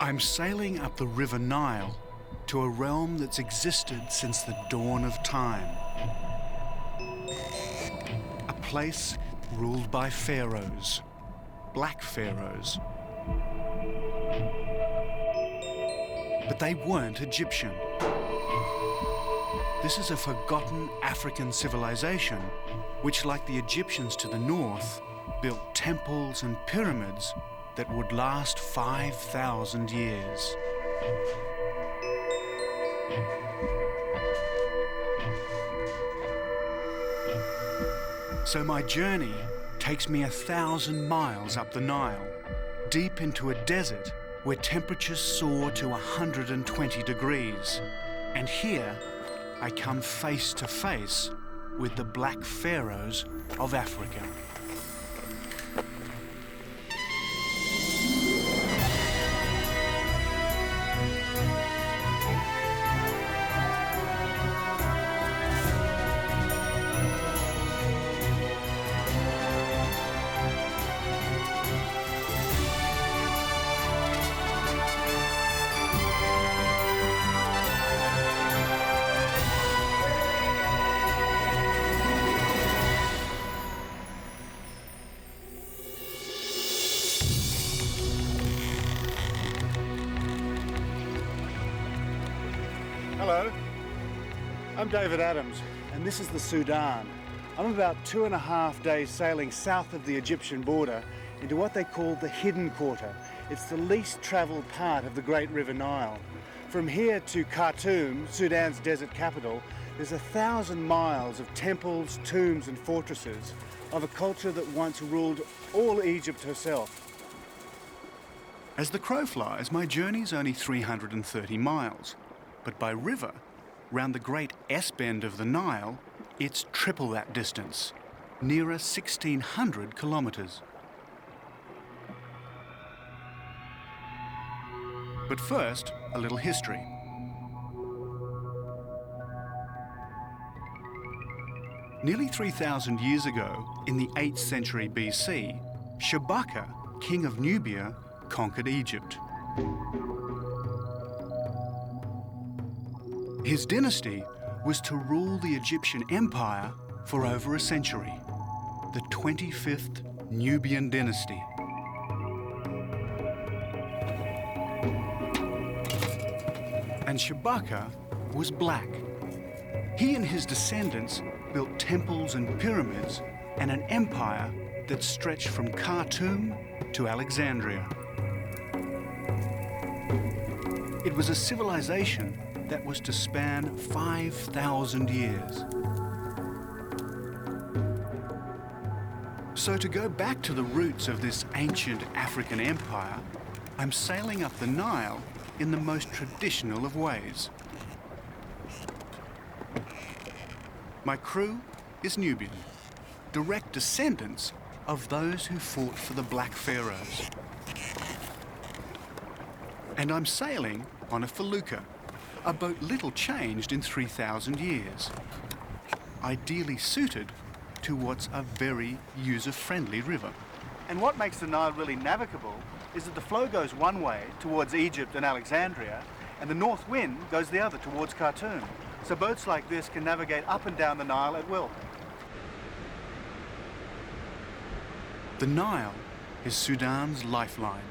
I'm sailing up the River Nile to a realm that's existed since the dawn of time. A place ruled by pharaohs, black pharaohs. But they weren't Egyptian. This is a forgotten African civilization which, like the Egyptians to the north, built temples and pyramids that would last 5,000 years. So my journey takes me 1,000 miles up the Nile, deep into a desert where temperatures soar to 120 degrees. And here I come face to face with the black pharaohs of Africa. Hello, I'm David Adams, and this is the Sudan. I'm about 2.5 days sailing south of the Egyptian border into what they call the Hidden Quarter. It's the least travelled part of the Great River Nile. From here to Khartoum, Sudan's desert capital, there's 1,000 miles of temples, tombs and fortresses of a culture that once ruled all Egypt herself. As the crow flies, my journey's only 330 miles. But by river, round the great S-bend of the Nile, it's triple that distance, nearer 1,600 kilometres. But first, a little history. Nearly 3,000 years ago, in the 8th century BC, Shabaka, king of Nubia, conquered Egypt. His dynasty was to rule the Egyptian Empire for over a century, the 25th Nubian dynasty. And Shabaka was black. He and his descendants built temples and pyramids and an empire that stretched from Khartoum to Alexandria. It was a civilization that was to span 5,000 years. So to go back to the roots of this ancient African empire, I'm sailing up the Nile in the most traditional of ways. My crew is Nubian, direct descendants of those who fought for the Black Pharaohs. And I'm sailing on a felucca, a boat little changed in 3,000 years, ideally suited to what's a very user-friendly river. And what makes the Nile really navigable is that the flow goes one way towards Egypt and Alexandria, and the north wind goes the other towards Khartoum. So boats like this can navigate up and down the Nile at will. The Nile is Sudan's lifeline.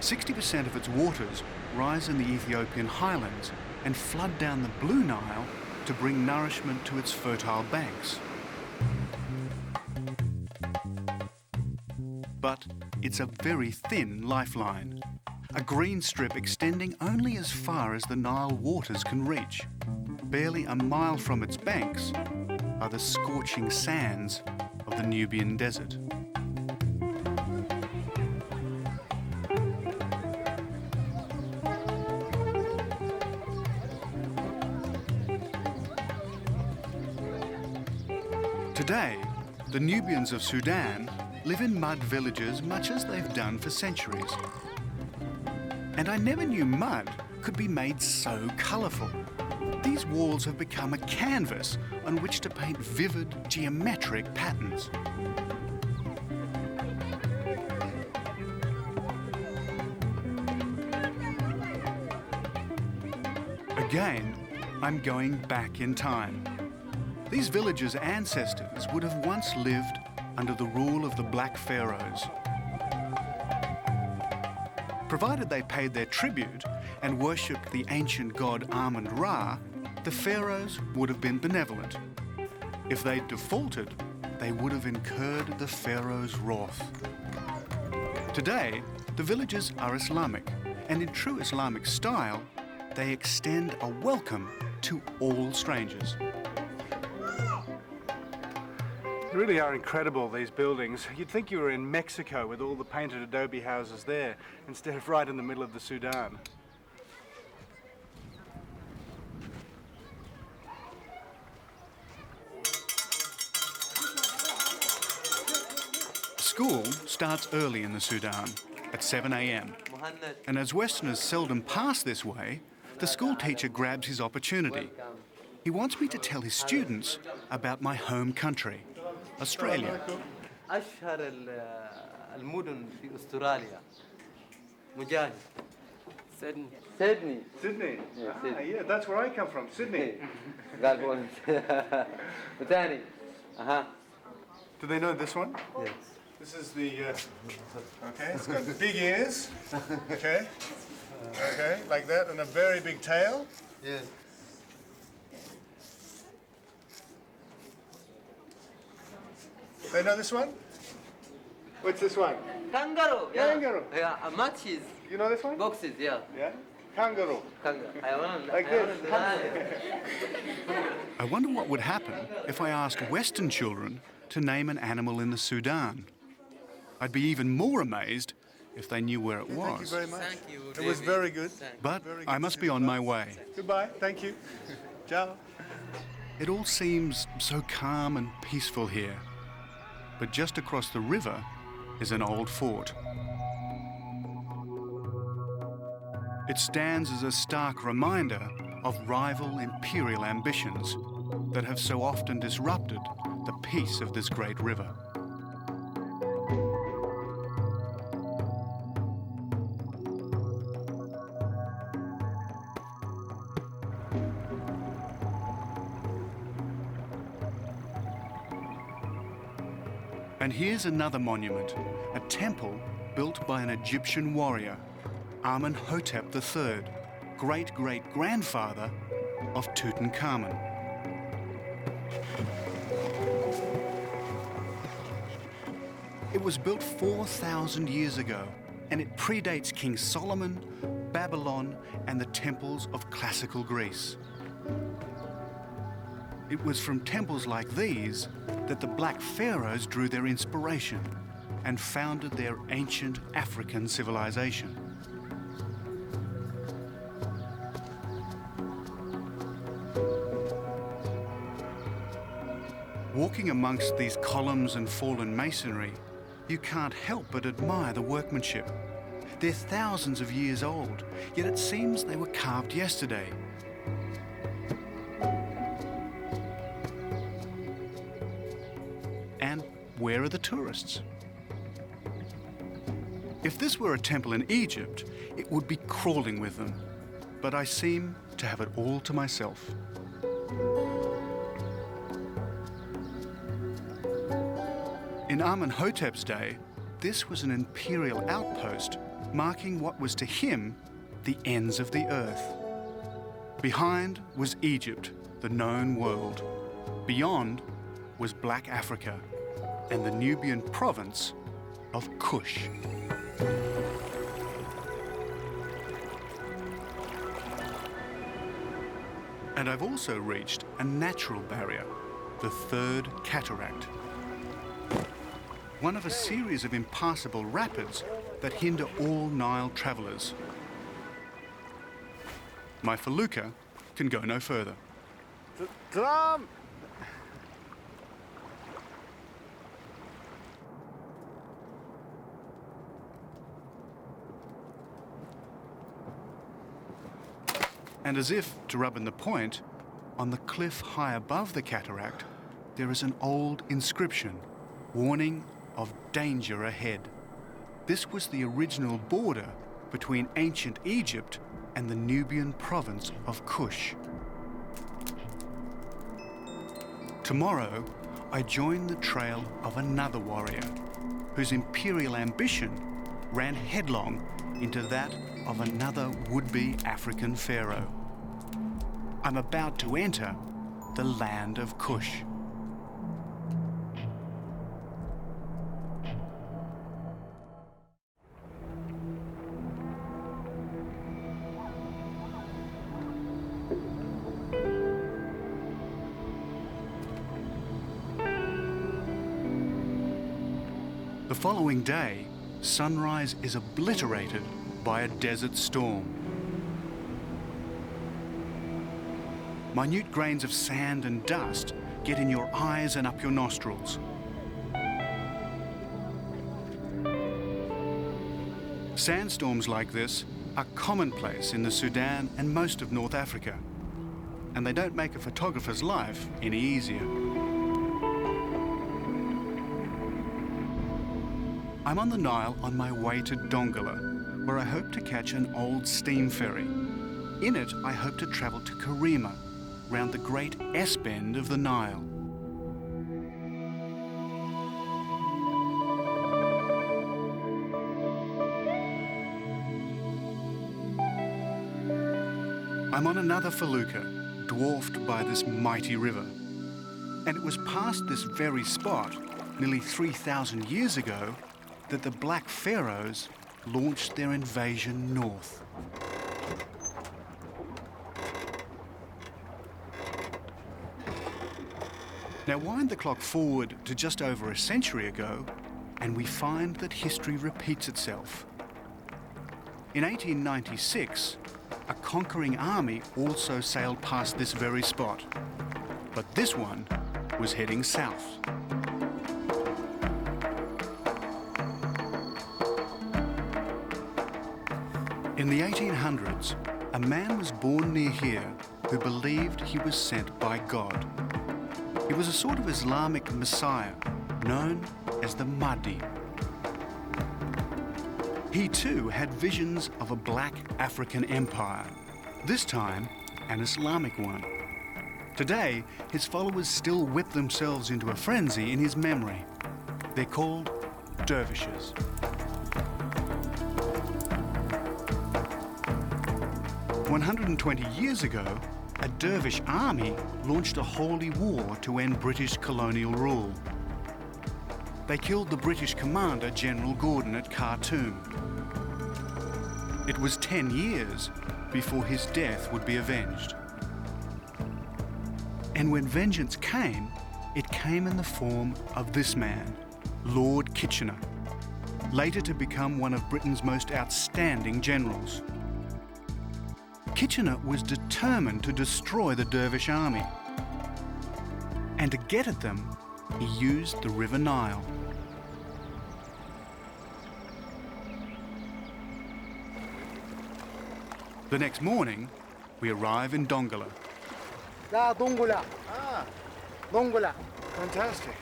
60% of its waters rise in the Ethiopian highlands and flood down the Blue Nile to bring nourishment to its fertile banks. But it's a very thin lifeline, a green strip extending only as far as the Nile waters can reach. Barely a mile from its banks are the scorching sands of the Nubian desert. Today, the Nubians of Sudan live in mud villages much as they've done for centuries. And I never knew mud could be made so colourful. These walls have become a canvas on which to paint vivid, geometric patterns. again, I'm going back in time. These villagers' ancestors would have once lived under the rule of the Black Pharaohs. Provided they paid their tribute and worshipped the ancient god Amun-Ra, the pharaohs would have been benevolent. If they'd defaulted, they would have incurred the pharaoh's wrath. Today, the villages are Islamic, and in true Islamic style, they extend a welcome to all strangers. They really are incredible, these buildings. You'd think you were in Mexico with all the painted adobe houses there, instead of right in the middle of the Sudan. School starts early in the Sudan, at 7 a.m. And as Westerners seldom pass this way, the school teacher grabs his opportunity. He wants me to tell his students about my home country, Australia. أشهر المدن في أستراليا مجاهد سيدني Sydney? Yeah, that's where I come from, Sydney. قال بونس وثاني Do they know this one? Yes. This is the, okay, it's got big ears, okay, like that, and a very big tail. Yes. They know this one? What's this one? Kangaroo. Kangaroo. Yeah, matches. You know this one? Boxes. Yeah. Yeah? Kangaroo. حيوان. Like this. I wonder what would happen if I asked Western children to name an animal in the Sudan. I'd be even more amazed if they knew where it Thank you was. very much. Thank you, It was very good. But Very I good must to be see on you. my way. Goodbye. Thank you. Ciao. It all seems so calm and peaceful here. But just across the river is an old fort. It stands as a stark reminder of rival imperial ambitions that have so often disrupted the peace of this great river. And here's another monument, a temple built by an Egyptian warrior, Amenhotep III, great-great-grandfather of Tutankhamun. It was built 4,000 years ago, and it predates King Solomon, Babylon, and the temples of classical Greece. It was from temples like these that the Black Pharaohs drew their inspiration and founded their ancient African civilization. Walking amongst these columns and fallen masonry, you can't help but admire the workmanship. They're thousands of years old, yet it seems they were carved yesterday. And where are the tourists? If this were a temple in Egypt, it would be crawling with them. But I seem to have it all to myself. In Amenhotep's day, this was an imperial outpost marking what was to him the ends of the earth. Behind was Egypt, the known world. Beyond was Black Africa and the Nubian province of Kush. And I've also reached a natural barrier, the Third Cataract. One of a series of impassable rapids that hinder all Nile travellers. My felucca can go no further. Salam! And as if to rub in the point, on the cliff high above the cataract, there is an old inscription warning of danger ahead. This was the original border between ancient Egypt and the Nubian province of Kush. Tomorrow, I join the trail of another warrior whose imperial ambition ran headlong into that of another would-be African pharaoh. I'm about to enter the land of Kush. The following day, sunrise is obliterated by a desert storm. Minute grains of sand and dust get in your eyes and up your nostrils. Sandstorms like this are commonplace in the Sudan and most of North Africa, and they don't make a photographer's life any easier. I'm on the Nile on my way to Dongola, where I hope to catch an old steam ferry. In it, I hope to travel to Kareem, round the great S-bend of the Nile. I'm on another felucca, dwarfed by this mighty river. And it was past this very spot, nearly 3,000 years ago, that the Black Pharoes launched their invasion north. Now wind the clock forward to just over a century ago, and we find that history repeats itself. In 1896, a conquering army also sailed past this very spot, but this one was heading south. In the 1800s, a man was born near here who believed he was sent by God. He was a sort of Islamic messiah known as the Mahdi. He too had visions of a black African empire, this time an Islamic one. Today, his followers still whip themselves into a frenzy in his memory. They're called dervishes. "120 years ago, a dervish army launched a holy war to end British colonial rule. They killed the British commander, General Gordon, at Khartoum. It was 10 years before his death would be avenged. And when vengeance came, it came in the form of this man, Lord Kitchener, later to become one of Britain's most outstanding generals. Kitchener was determined to destroy the dervish army. And to get at them, he used the River Nile. The next morning, we arrive in Dongola. Dongola. Ah, Dongola. Fantastic.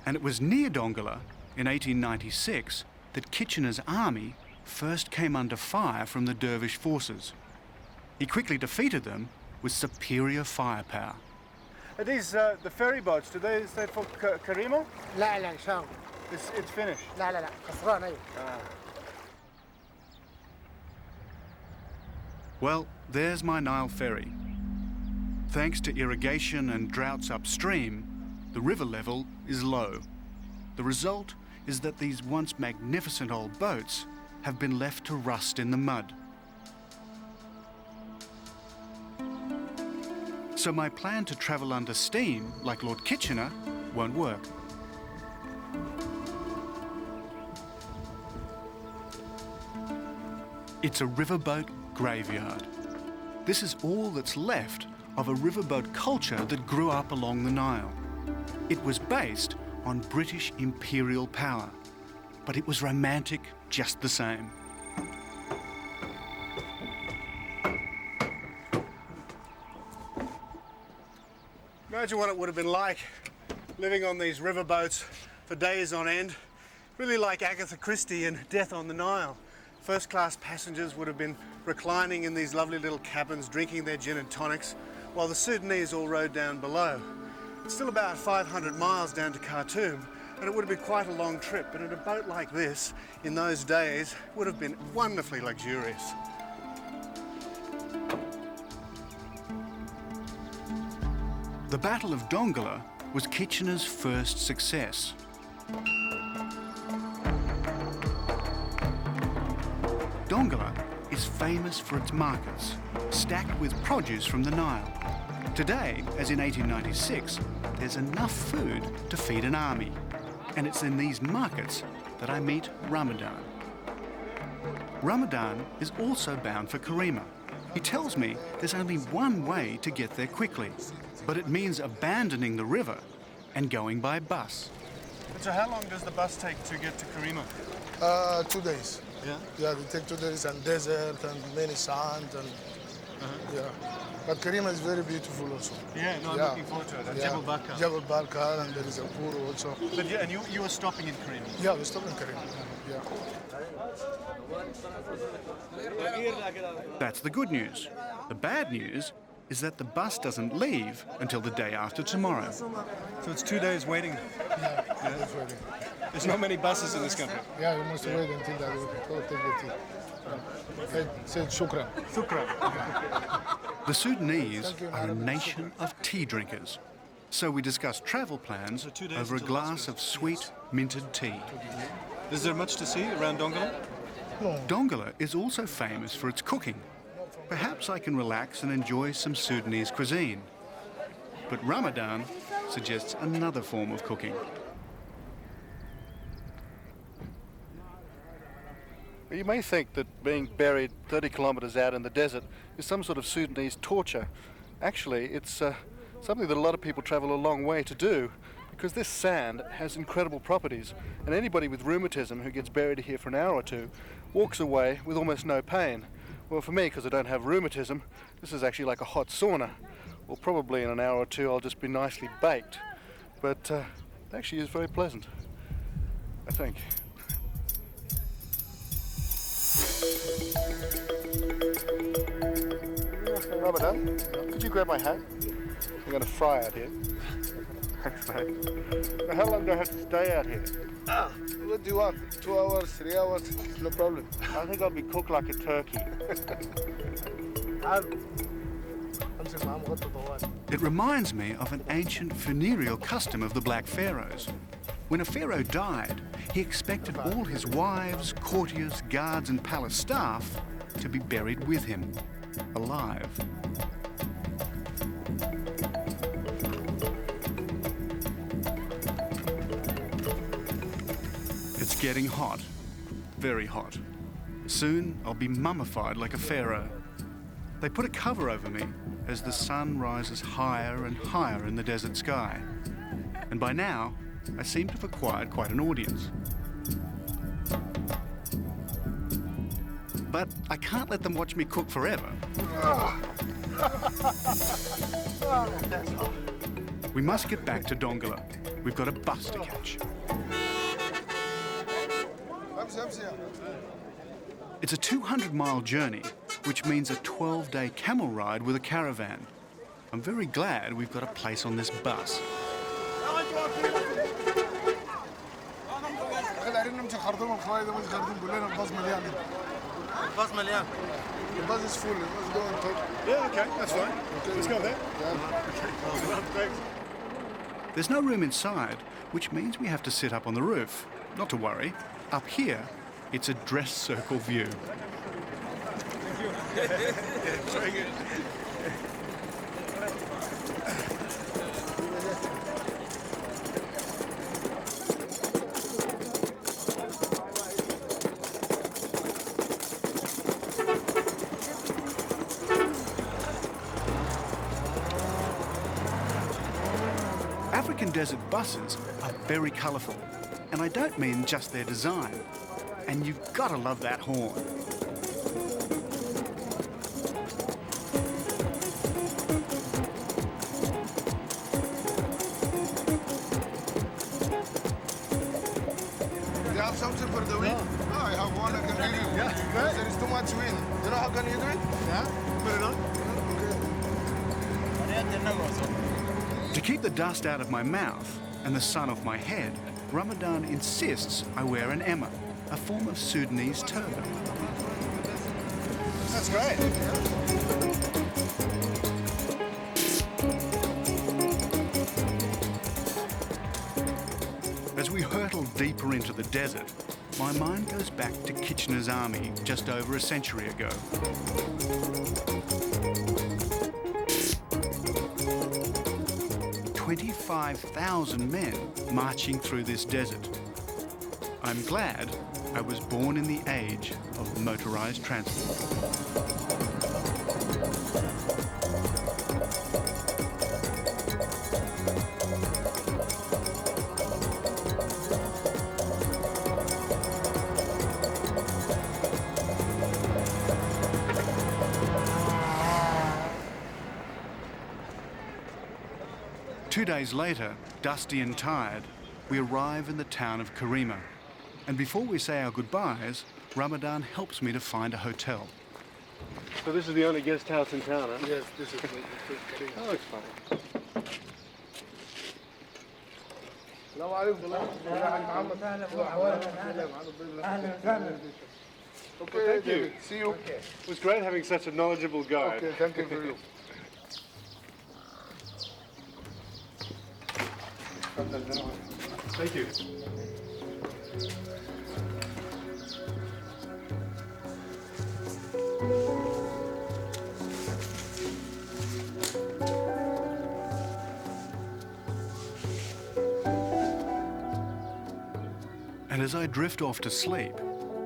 And it was near Dongola, in 1896, that Kitchener's army first came under fire from the dervish forces. He quickly defeated them with superior firepower. Are these the ferry boats? Do they stay for Kareem? لا لا شام It's finished. لا لا لا خسران أيوة. Well, there's my Nile Ferry. Thanks to irrigation and droughts upstream, the river level is low. The result is that these once magnificent old boats have been left to rust in the mud. So my plan to travel under steam, like Lord Kitchener, won't work. It's a riverboat graveyard. This is all that's left of a riverboat culture that grew up along the Nile. It was based on British imperial power, but it was romantic just the same. Imagine what it would have been like living on these riverboats for days on end. Really like Agatha Christie in Death on the Nile. First-class passengers would have been reclining in these lovely little cabins, drinking their gin and tonics, while the Sudanese all rode down below. It's still about 500 miles down to Khartoum, and it would have been quite a long trip, but in a boat like this, in those days, would have been wonderfully luxurious. The Battle of Dongola was Kitchener's first success. Dongola is famous for its markets, stacked with produce from the Nile. Today, as in 1896, there's enough food to feed an army. And it's in these markets that I meet Ramadan. Ramadan is also bound for Kareem. He tells me there's only one way to get there quickly, but it means abandoning the river and going by bus. So how long does the bus take to get to Kareem? 2 days. Yeah? Yeah, they take 2 days and desert and many sand and yeah. But Kareem is very beautiful also. Yeah, no, I'm looking forward to it. And Jebel Barkar. Jebel Barkar, and there is a Kuru also. But yeah, and you were stopping in Kareem? Yeah, we stop in Kareem. Yeah. That's the good news. The bad news is that the bus doesn't leave until the day after tomorrow. So it's 2 days waiting. Yeah, that's waiting. There's not many buses in this country. Yeah, you must wait until that. Go take the tea. Say shukran. The Sudanese are a nation of tea drinkers. So we discuss travel plans over a glass of sweet, minted tea. Is there much to see around Dongola? No. Dongola is also famous for its cooking. Perhaps I can relax and enjoy some Sudanese cuisine. But Ramadan suggests another form of cooking. You may think that being buried 30 kilometres out in the desert is some sort of Sudanese torture. Actually, it's something that a lot of people travel a long way to do, because this sand has incredible properties, and anybody with rheumatism who gets buried here for an hour or two walks away with almost no pain. Well, for me, because I don't have rheumatism, this is actually like a hot sauna. Well, probably in an hour or two I'll just be nicely baked. But it actually is very pleasant, I think. Ramadan, could you grab my hat? I'm going to fry out here. Thanks, mate. Now, how long do I have to stay out here? What do you want? 2 hours, 3 hours? No problem. I think I'll be cooked like a turkey. It reminds me of an ancient funereal custom of the Black Pharaohs. When a pharaoh died, he expected all his wives, courtiers, guards, and palace staff to be buried with him, alive. It's getting hot, very hot. Soon I'll be mummified like a pharaoh. They put a cover over me as the sun rises higher and higher in the desert sky. And by now, I seem to have acquired quite an audience. But I can't let them watch me cook forever. We must get back to Dongola. We've got a bus to catch. It's a 200-mile journey, which means a 12-day camel ride with a caravan. I'm very glad we've got a place on this bus. The bus is full. Let's go on top. Yeah, okay, that's fine. Okay. Let's go there. Yeah. Thanks. There's no room inside, which means we have to sit up on the roof. Not to worry, up here, it's a dress circle view. Very good. African desert buses are very colourful, and I don't mean just their design. And you've got to love that horn. have something for the wind? No, I have one I can give you. Yeah, great. There is too much wind. You know how can you do it? Yeah, put it on. To keep the dust out of my mouth and the sun off my head, Ramadan insists I wear an emma, a form of Sudanese turban. That's great. As we hurtle deeper into the desert, my mind goes back to Kitchener's army just over a century ago. "25,000 men marching through this desert. I'm glad I was born in the age of motorized transport." Two days later, dusty and tired, we arrive in the town of Kareem. And before we say our goodbyes, Ramadan helps me to find a hotel. So this is the only guest house in town, huh? Yes, this is the That looks fine. Okay, Thank you. David. See you. It was great having such a knowledgeable guide. Okay, thank you for you. Thank you. And as I drift off to sleep,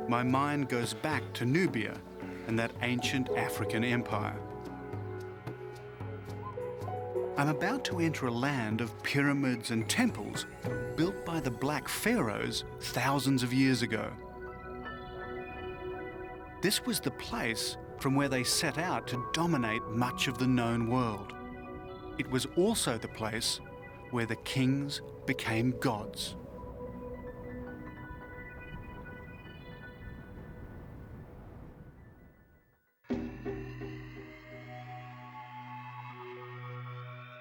my mind goes back to Nubia and that ancient African empire. I'm about to enter a land of pyramids and temples built by the Black Pharaohs thousands of years ago. This was the place from where they set out to dominate much of the known world. It was also the place where the kings became gods.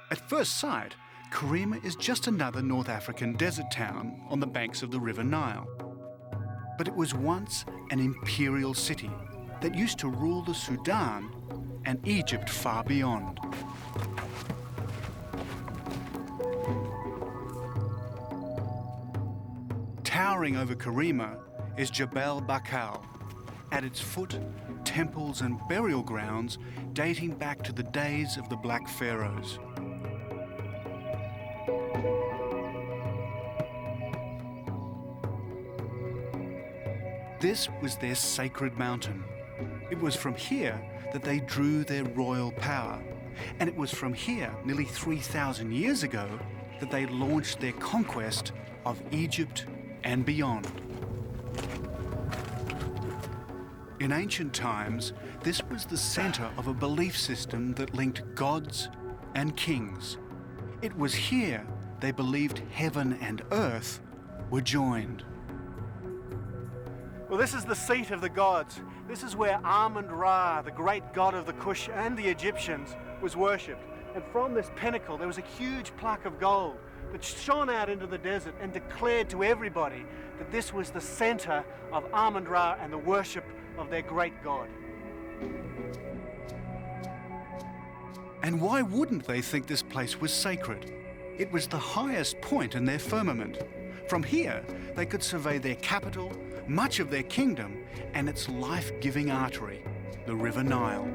At first sight, Kareem is just another North African desert town on the banks of the River Nile. But it was once an imperial city that used to rule the Sudan and Egypt far beyond. Towering over Kareem is Jebel Bakal. At its foot, temples and burial grounds dating back to the days of the Black Pharaohs. This was their sacred mountain. It was from here that they drew their royal power. And it was from here, nearly 3,000 years ago, that they launched their conquest of Egypt and beyond. In ancient times, this was the center of a belief system that linked gods and kings. It was here they believed heaven and earth were joined. Well, this is the seat of the gods. This is where Amenhotep, the great god of the Kush and the Egyptians, was worshipped. And from this pinnacle, there was a huge plaque of gold that shone out into the desert and declared to everybody that this was the center of Amenhotep and the worship of their great god. And why wouldn't they think this place was sacred? It was the highest point in their firmament. From here, they could survey their capital, much of their kingdom, and its life-giving artery, the River Nile.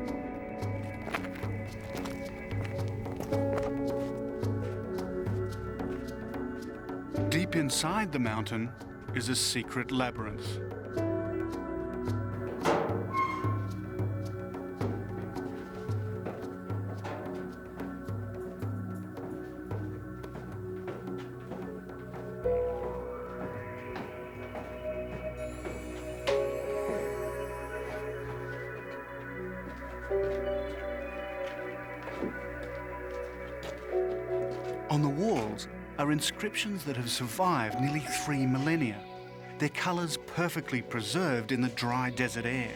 Deep inside the mountain is a secret labyrinth. On the walls are inscriptions that have survived nearly 3 millennia. their colours perfectly preserved in the dry desert air.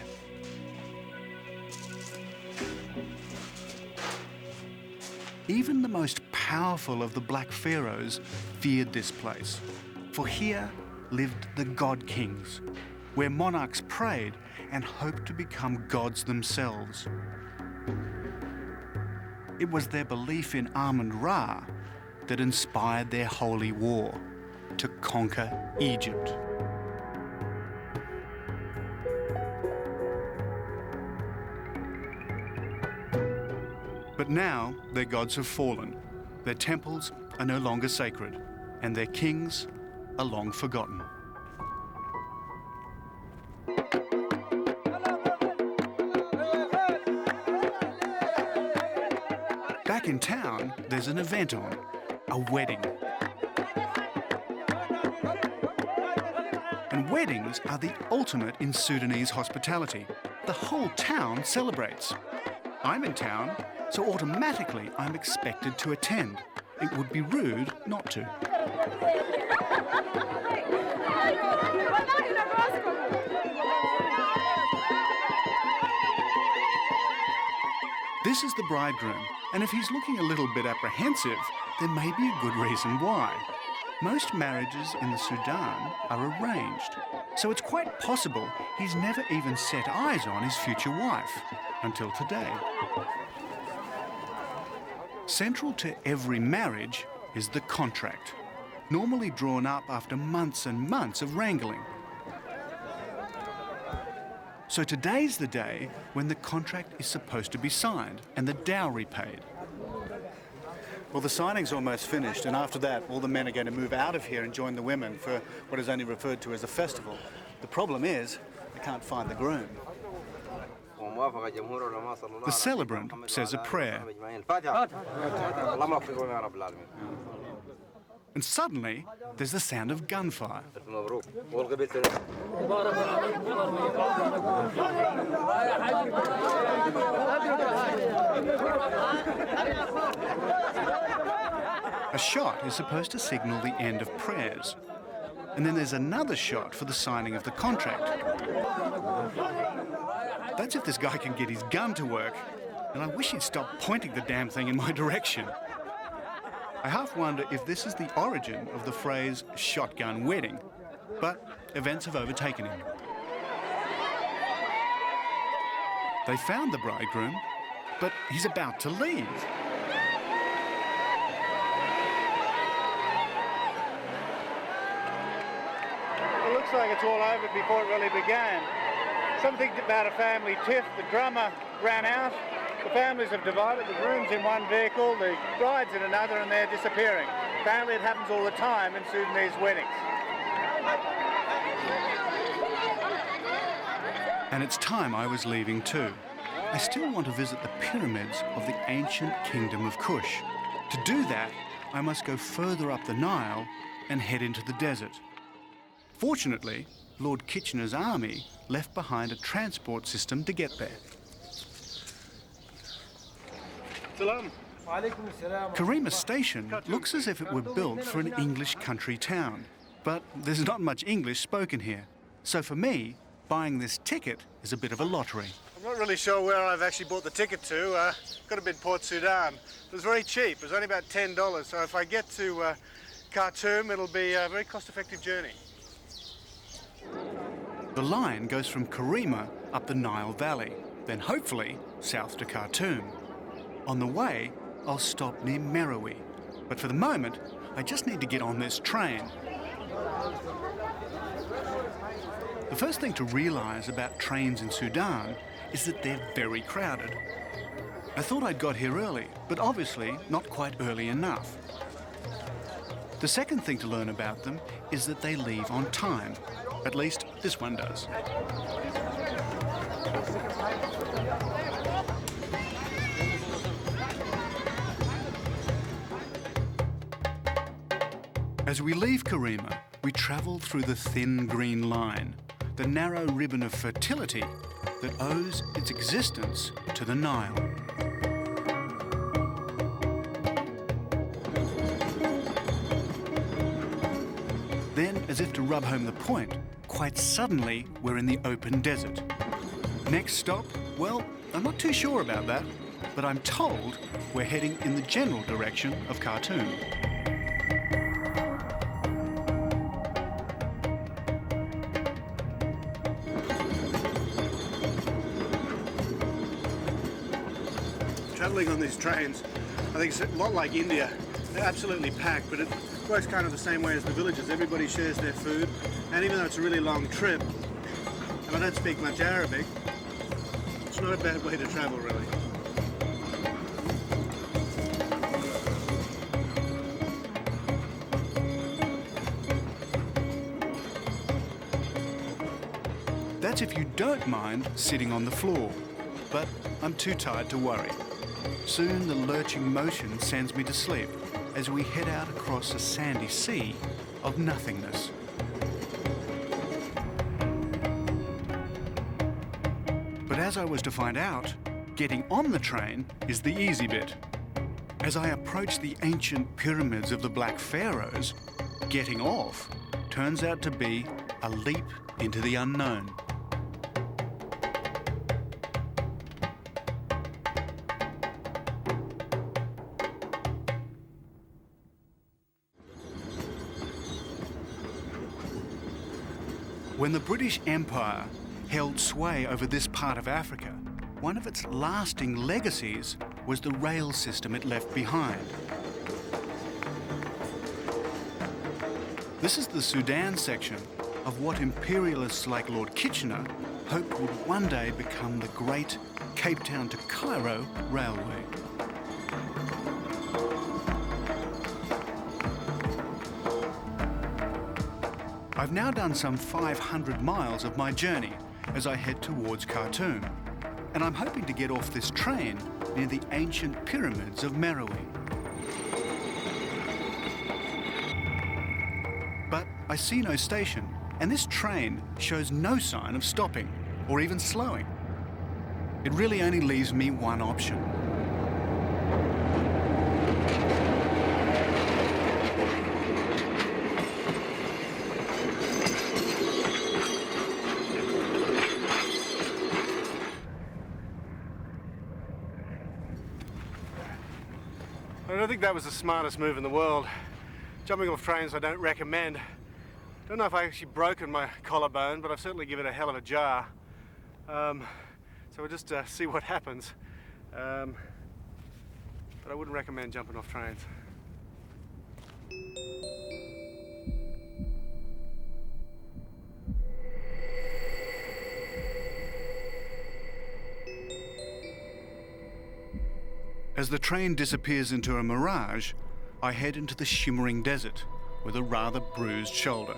Even the most powerful of the black pharaohs feared this place, for here lived the god kings, where monarchs prayed and hoped to become gods themselves. It was their belief in Amun-Ra that inspired their holy war to conquer Egypt. But now their gods have fallen, their temples are no longer sacred, and their kings are long forgotten. Back in town, there's an event on, a wedding. And weddings are the ultimate in Sudanese hospitality. The whole town celebrates. I'm in town, so automatically I'm expected to attend. It would be rude not to. This is the bridegroom, and if he's looking a little bit apprehensive, there may be a good reason why. Most marriages in the Sudan are arranged, so it's quite possible he's never even set eyes on his future wife until today. Central to every marriage is the contract, normally drawn up after months and months of wrangling. So today's the day when the contract is supposed to be signed and the dowry paid. Well, the signing's almost finished, and after that, all the men are going to move out of here and join the women for what is only referred to as a festival. The problem is, they can't find the groom. The celebrant says a prayer. And suddenly, there's the sound of gunfire. A shot is supposed to signal the end of prayers. And then there's another shot for the signing of the contract. That's if this guy can get his gun to work. And I wish he'd stop pointing the damn thing in my direction. I half wonder if this is the origin of the phrase shotgun wedding, but events have overtaken him. They found the bridegroom, but he's about to leave. It looks like it's all over before it really began. Something about a family tiff, the drummer ran out. The families have divided, the groom's in one vehicle, the bride's in another, and they're disappearing. Apparently it happens all the time in Sudanese weddings. And it's time I was leaving too. I still want to visit the pyramids of the ancient kingdom of Kush. To do that, I must go further up the Nile and head into the desert. Fortunately, Lord Kitchener's army left behind a transport system to get there. Salam. Kareem Station looks as if it were built for an English country town, but there's not much English spoken here. So for me, buying this ticket is a bit of a lottery. I'm not really sure where I've actually bought the ticket to. Got to bid Port Sudan. It was very cheap. It was only about $10. So if I get to Khartoum, it'll be a very cost-effective journey. The line goes from Kareem up the Nile Valley, then hopefully south to Khartoum. On the way, I'll stop near Meroe, but for the moment, I just need to get on this train. The first thing to realise about trains in Sudan is that they're very crowded. I thought I'd got here early, but obviously not quite early enough. The second thing to learn about them is that they leave on time. At least this one does. As we leave Kareem, we travel through the thin green line, the narrow ribbon of fertility that owes its existence to the Nile. Then, as if to rub home the point, quite suddenly we're in the open desert. Next stop? Well, I'm not too sure about that, but I'm told we're heading in the general direction of Khartoum. Travelling on these trains, I think it's a lot like India. They're absolutely packed, but it works kind of the same way as the villages. Everybody shares their food, and even though it's a really long trip, and I don't speak much Arabic, it's not a bad way to travel, really. That's if you don't mind sitting on the floor, but I'm too tired to worry. Soon the lurching motion sends me to sleep as we head out across a sandy sea of nothingness. But as I was to find out, getting on the train is the easy bit. As I approach the ancient pyramids of the Black Pharoes, getting off turns out to be a leap into the unknown. When the British Empire held sway over this part of Africa, one of its lasting legacies was the rail system it left behind. This is the Sudan section of what imperialists like Lord Kitchener hoped would one day become the great Cape Town to Cairo railway. I've now done some 500 miles of my journey as I head towards Khartoum, and I'm hoping to get off this train near the ancient pyramids of Meroe. But I see no station, and this train shows no sign of stopping or even slowing. It really only leaves me one option. I don't think that was the smartest move in the world. Jumping off trains I don't recommend. Don't know if I actually broken my collarbone, but I've certainly given it a hell of a jar. So we'll just see what happens. But I wouldn't recommend jumping off trains. As the train disappears into a mirage, I head into the shimmering desert with a rather bruised shoulder.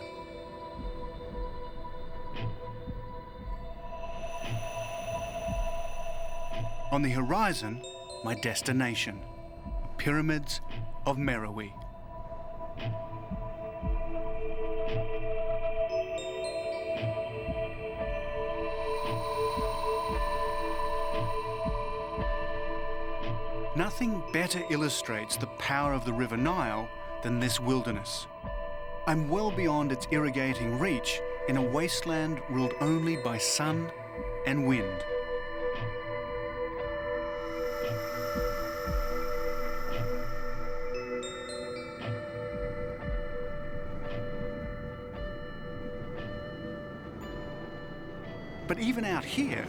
On the horizon, my destination, Pyramids of Meroe. Nothing better illustrates the power of the River Nile than this wilderness. I'm well beyond its irrigating reach in a wasteland ruled only by sun and wind. But even out here,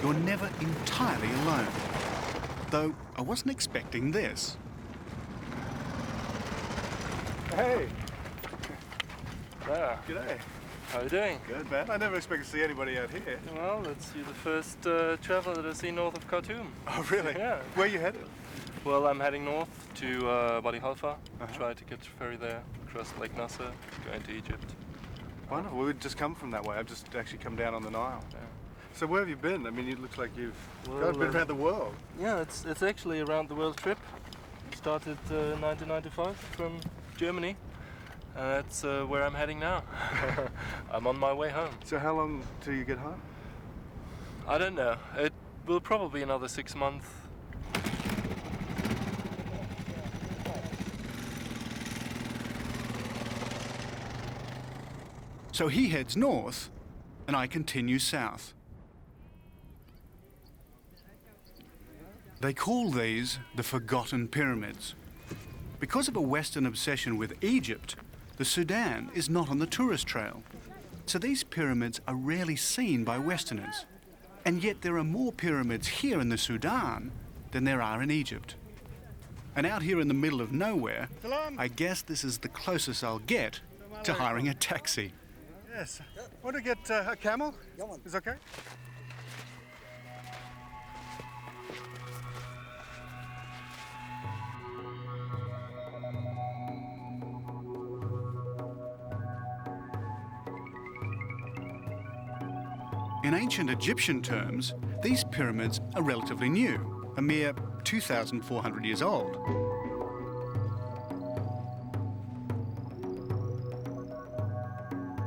you're never entirely alone. Though I wasn't expecting this. Hey! There. G'day. How are you doing? Good, man. I never expect to see anybody out here. Well, you're the first traveller that I've seen north of Khartoum. Oh, really? Yeah. Where are you headed? Well, I'm heading north to Wadi Halfa. Try to catch a ferry there, cross Lake Nasser, go into Egypt. Wonderful. We've just come from that way. I've just actually come down on the Nile. Yeah. So where have you been? I mean, it looks like you've Well, been around the world. Yeah, it's actually a round the world trip. Started 1995 from Germany. And that's where I'm heading now. I'm on my way home. So how long till you get home? I don't know. It will probably be another 6 months. So he heads north, and I continue south. They call these the Forgotten Pyramids. Because of a Western obsession with Egypt, the Sudan is not on the tourist trail. So these pyramids are rarely seen by Westerners. And yet there are more pyramids here in the Sudan than there are in Egypt. And out here in the middle of nowhere, I guess this is the closest I'll get to hiring a taxi. Yes. Want to get a camel? Is okay? In ancient Egyptian terms, these pyramids are relatively new, a mere 2,400 years old.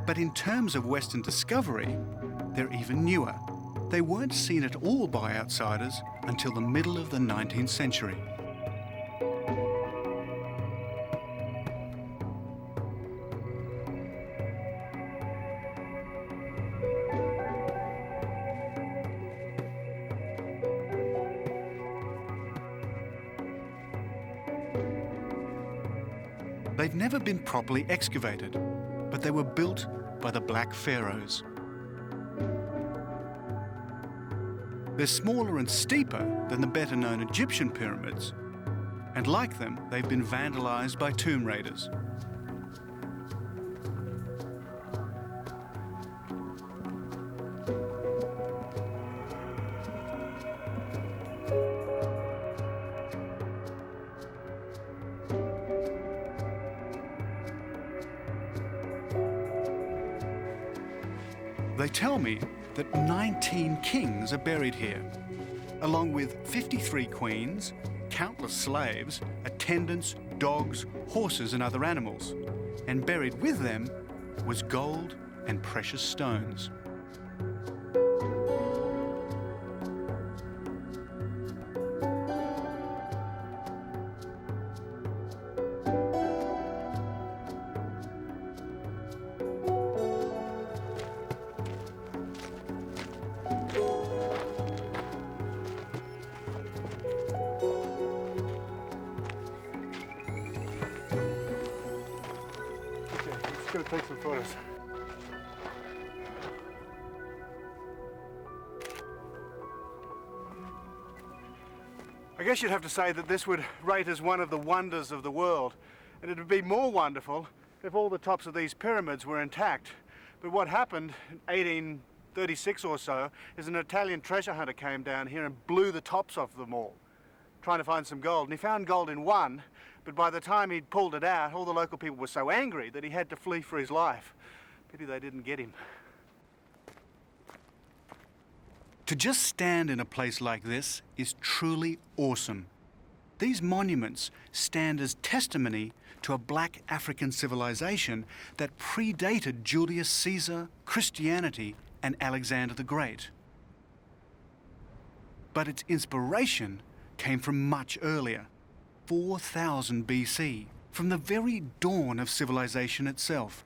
But in terms of Western discovery, they're even newer. They weren't seen at all by outsiders until the middle of the 19th century. They've never been properly excavated, but they were built by the Black Pharoes. They're smaller and steeper than the better-known Egyptian pyramids, and like them, they've been vandalized by tomb raiders. They tell me that 19 kings are buried here, along with 53 queens, countless slaves, attendants, dogs, horses and other animals. And buried with them was gold and precious stones. Going to take some photos. I guess you'd have to say that this would rate as one of the wonders of the world, and it would be more wonderful if all the tops of these pyramids were intact. But what happened in 1836 or so is an Italian treasure hunter came down here and blew the tops off them all, trying to find some gold. And he found gold in one, but by the time he'd pulled it out, all the local people were so angry that he had to flee for his life. Pity they didn't get him. To just stand in a place like this is truly awesome. These monuments stand as testimony to a black African civilization that predated Julius Caesar, Christianity, and Alexander the Great. But its inspiration came from much earlier, 4000 BC, from the very dawn of civilization itself.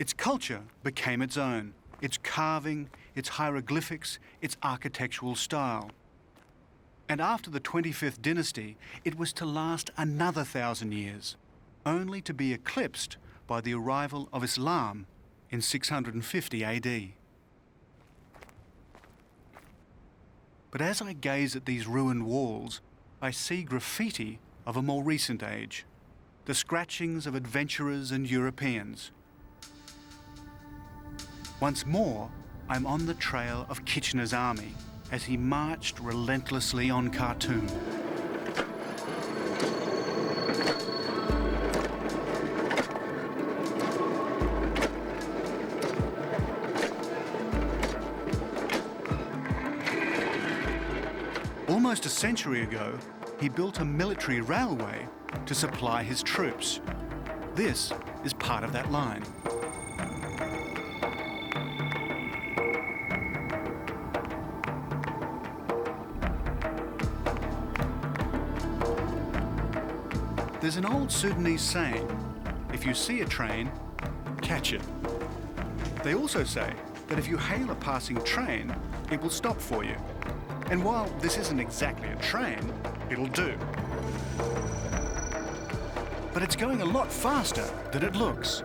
Its culture became its own, its carving, its hieroglyphics, its architectural style. And after the 25th dynasty, it was to last another 1,000 years, only to be eclipsed by the arrival of Islam in 650 AD. But as I gaze at these ruined walls, I see graffiti of a more recent age, the scratchings of adventurers and Europeans. Once more, I'm on the trail of Kitchener's army as he marched relentlessly on Khartoum. Almost a century ago, he built a military railway to supply his troops. This is part of that line. There's an old Sudanese saying, if if you see a train, catch it. They also say that if you hail a passing train, it will stop for you. And while this isn't exactly a train, it'll do. But it's going a lot faster than it looks.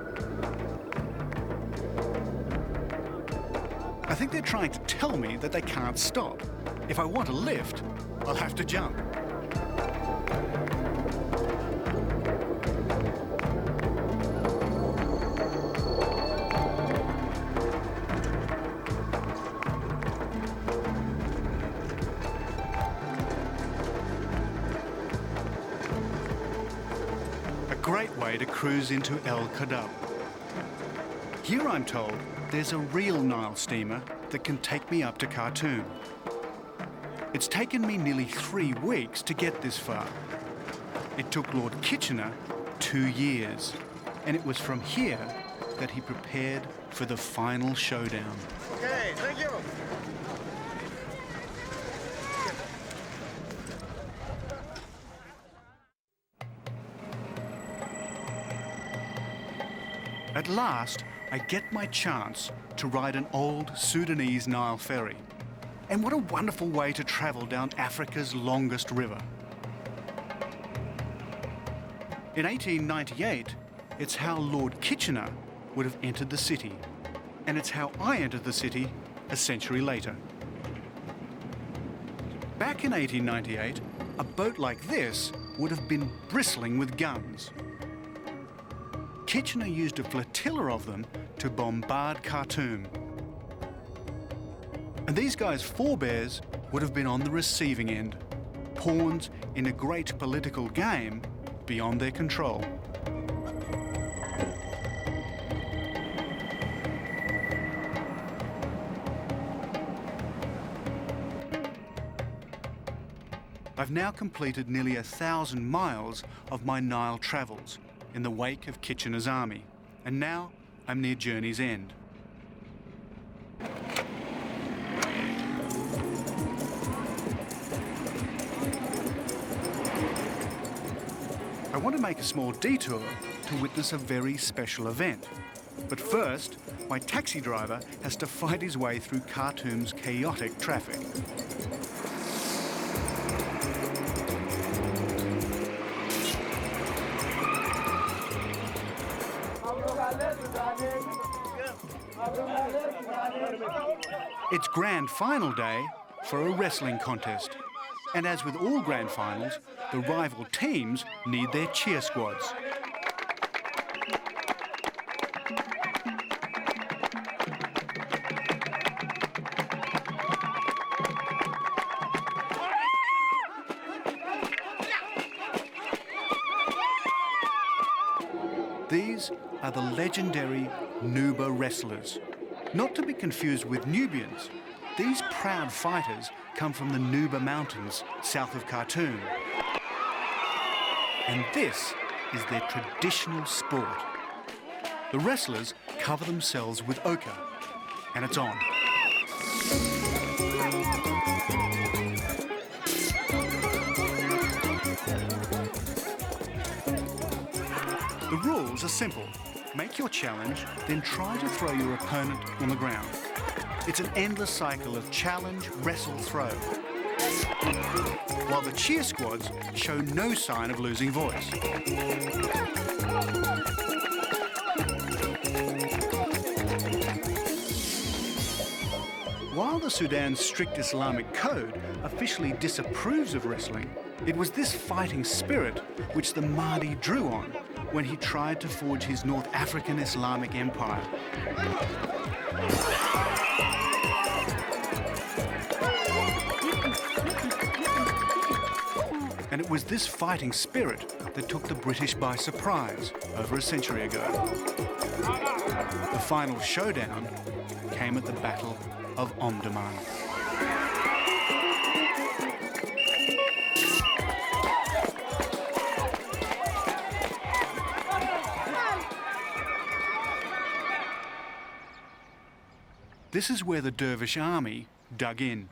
I think they're trying to tell me that they can't stop. If I want a lift, I'll have to jump. A great way to cruise into El Kadab. Here I'm told there's a real Nile steamer that can take me up to Khartoum. It's taken me nearly 3 weeks to get this far. It took Lord Kitchener 2 years, and it was from here that he prepared for the final showdown. Okay, thank you. At last, I get my chance to ride an old Sudanese Nile ferry. And what a wonderful way to travel down Africa's longest river. In 1898, it's how Lord Kitchener would have entered the city. And it's how I entered the city a century later. Back in 1898, a boat like this would have been bristling with guns. Kitchener used a flotilla of them to bombard Khartoum. And these guys' forebears would have been on the receiving end, pawns in a great political game beyond their control. I've now completed nearly 1,000 miles of my Nile travels in the wake of Kitchener's army, and now I'm near journey's end. I want to make a small detour to witness a very special event. But first, my taxi driver has to fight his way through Khartoum's chaotic traffic. It's grand final day for a wrestling contest. And as with all grand finals, the rival teams need their cheer squads. These are the legendary Nuba wrestlers. Not to be confused with Nubians. These proud fighters come from the Nuba Mountains, south of Khartoum. And this is their traditional sport. The wrestlers cover themselves with ochre, and it's on. The rules are simple. Make your challenge, then try to throw your opponent on the ground. It's an endless cycle of challenge, wrestle, throw. While the cheer squads show no sign of losing voice. While the Sudan's strict Islamic code officially disapproves of wrestling, it was this fighting spirit which the Mahdi drew on when he tried to forge his North African Islamic empire. And it was this fighting spirit that took the British by surprise over a century ago. The final showdown came at the Battle of Omdurman. This is where the Dervish army dug in.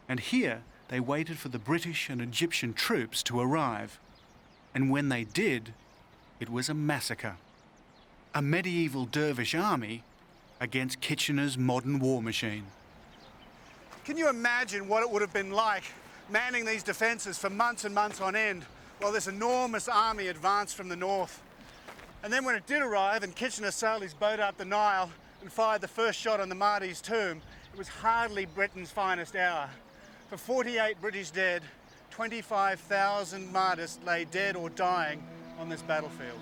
And here they waited for the British and Egyptian troops to arrive. And when they did, it was a massacre. A medieval dervish army against Kitchener's modern war machine. Can you imagine what it would have been like manning these defences for months and months on end while this enormous army advanced from the north? And then when it did arrive and Kitchener sailed his boat up the Nile and fired the first shot on the Mahdi's tomb, it was hardly Britain's finest hour. For 48 British dead, 25,000 Mahdists lay dead or dying on this battlefield.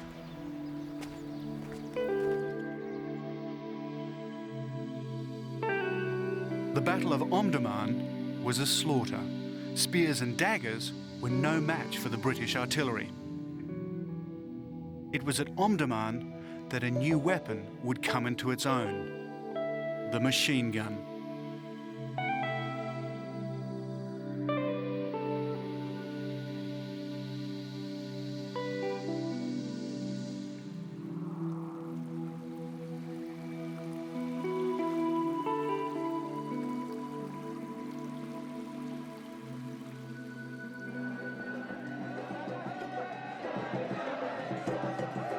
The Battle of Omdurman was a slaughter. Spears and daggers were no match for the British artillery. It was at Omdurman that a new weapon would come into its own: the machine gun.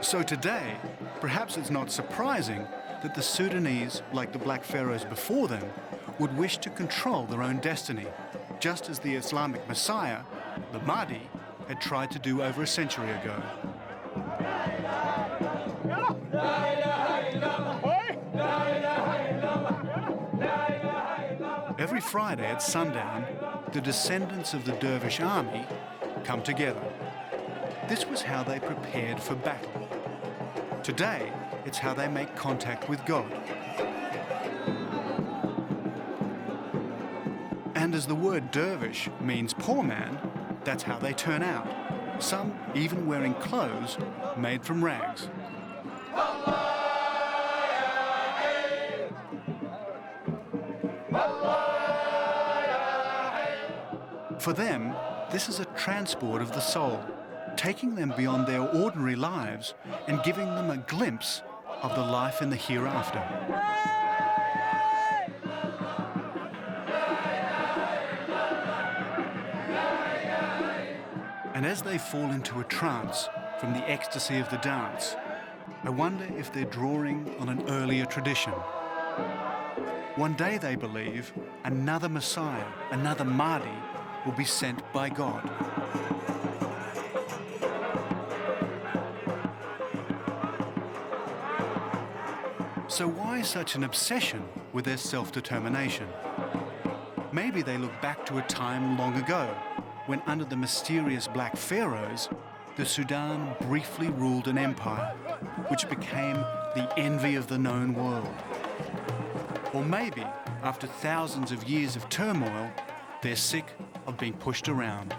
So today, perhaps it's not surprising that the Sudanese, like the Black Pharaohs before them, would wish to control their own destiny, just as the Islamic Messiah, the Mahdi, had tried to do over a century ago. Every Friday at sundown, the descendants of the dervish army come together. This was how they prepared for battle. Today, it's how they make contact with God. And as the word dervish means poor man, that's how they turn out. Some even wearing clothes made from rags. For them, this is a transport of the soul, taking them beyond their ordinary lives and giving them a glimpse of the life in the hereafter. And as they fall into a trance from the ecstasy of the dance, I wonder if they're drawing on an earlier tradition. One day, they believe, another Messiah, another Mahdi, will be sent by God. So why such an obsession with their self-determination? Maybe they look back to a time long ago when, under the mysterious Black Pharaohs, the Sudan briefly ruled an empire, which became the envy of the known world. Or maybe, after thousands of years of turmoil, they're sick of being pushed around.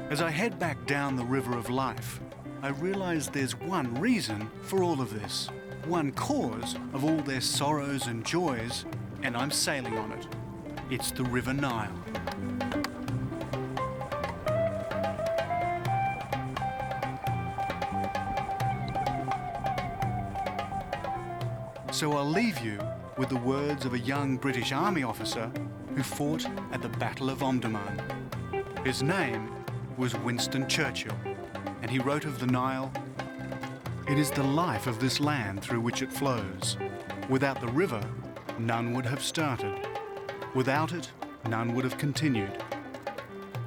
As I head back down the river of life, I realize there's one reason for all of this, one cause of all their sorrows and joys, and I'm sailing on it. It's the River Nile. So I'll leave you with the words of a young British Army officer who fought at the Battle of Omdurman. His name was Winston Churchill, and he wrote of the Nile, "It is the life of this land through which it flows. Without the river, none would have started. Without it, none would have continued.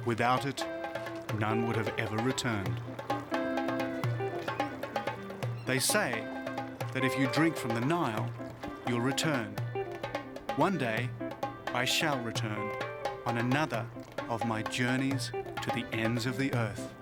Without it, none would have ever returned." They say that if you drink from the Nile, you'll return. One day, I shall return on another of my journeys to the ends of the earth.